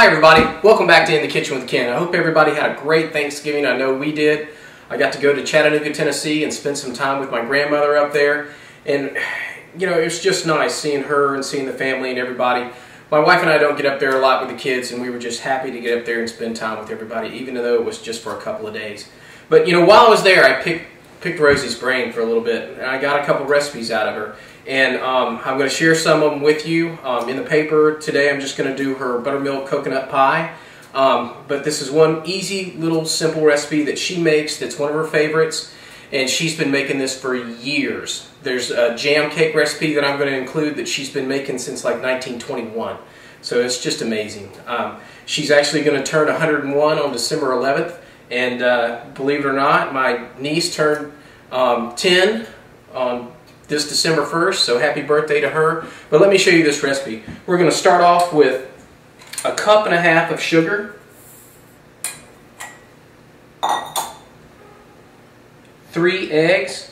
Hi everybody, welcome back to In the Kitchen with Ken. I hope everybody had a great Thanksgiving. I know we did. I got to go to Chattanooga, Tennessee and spend some time with my grandmother up there. And you know, it's just nice seeing her and seeing the family and everybody. My wife and I don't get up there a lot with the kids, and we were just happy to get up there and spend time with everybody, even though it was just for a couple of days. But you know, while I was there, I picked Rosie's brain for a little bit, and I got a couple recipes out of her. And I'm going to share some of them with you. In the paper today, I'm just going to do her buttermilk coconut pie. But this is one easy, little, simple recipe that she makes that's one of her favorites. And she's been making this for years. There's a jam cake recipe that I'm going to include that she's been making since like 1921. So it's just amazing. She's actually going to turn 101 on December 11th. And believe it or not, my niece turned 10 on this December 1st, so happy birthday to her. But let me show you this recipe. We're going to start off with a cup and a half of sugar, 3 eggs,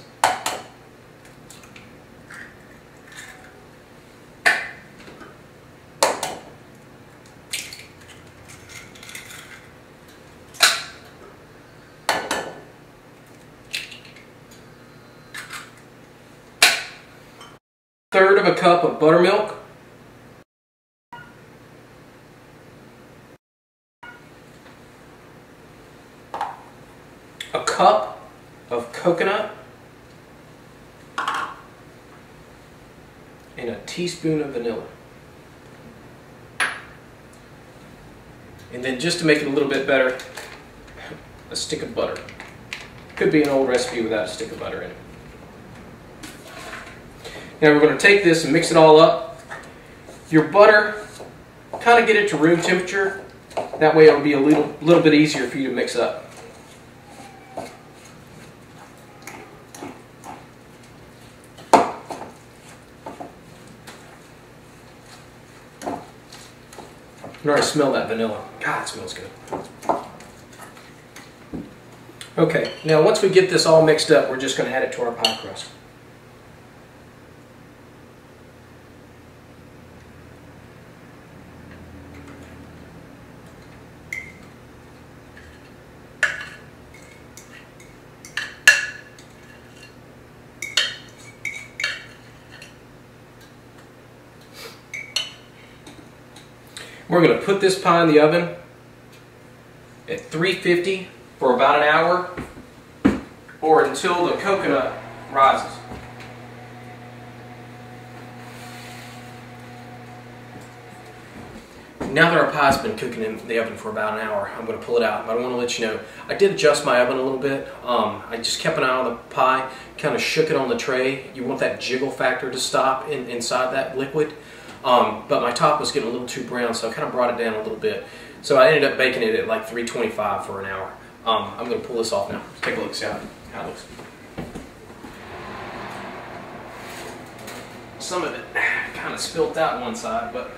third of a cup of buttermilk, a cup of coconut, and a teaspoon of vanilla. And then just to make it a little bit better, a stick of butter. Could be an old recipe without a stick of butter in it. Now we're going to take this and mix it all up. Your butter, kind of get it to room temperature. That way it'll be a little bit easier for you to mix up. You can already smell that vanilla. God, it smells good. Okay, now once we get this all mixed up, we're just going to add it to our pie crust. We're going to put this pie in the oven at 350 for about an hour, or until the coconut rises. Now that our pie's been cooking in the oven for about an hour, I'm going to pull it out. But I want to let you know, I did adjust my oven a little bit. I just kept an eye on the pie, kind of shook it on the tray. You want that jiggle factor to stop inside that liquid. But my top was getting a little too brown, so I kind of brought it down a little bit. So I ended up baking it at like 325 for an hour. I'm going to pull this off now. Take a look, see how it looks. Some of it kind of spilt out one side, but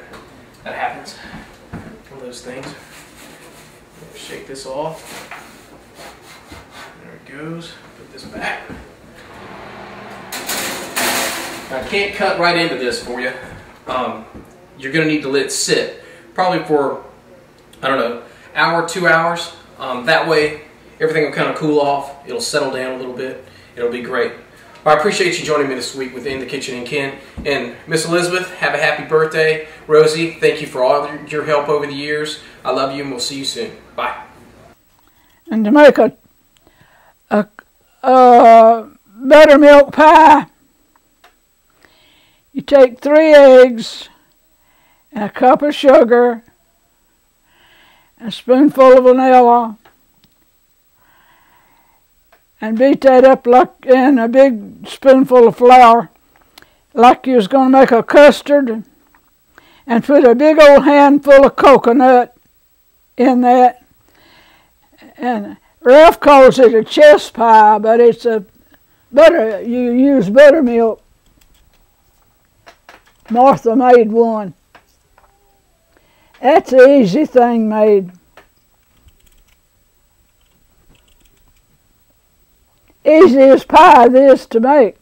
that happens. One of those things. Shake this off. There it goes. Put this back. I can't cut right into this for you. You're going to need to let it sit probably for, I don't know, hour, 2 hours. That way everything will kind of cool off. It'll settle down a little bit. It'll be great. Well, I appreciate you joining me this week with In the Kitchen and Ken. And Miss Elizabeth, have a happy birthday. Rosie, thank you for all your help over the years. I love you and we'll see you soon. Bye. And to make a buttermilk pie, you take 3 eggs and a cup of sugar and a spoonful of vanilla and beat that up like in a big spoonful of flour like you was going to make a custard, and put a big old handful of coconut in that. And Ralph calls it a chest pie, but it's a butter. You use buttermilk. Martha made one. That's an easy thing made. Easiest pie this to make.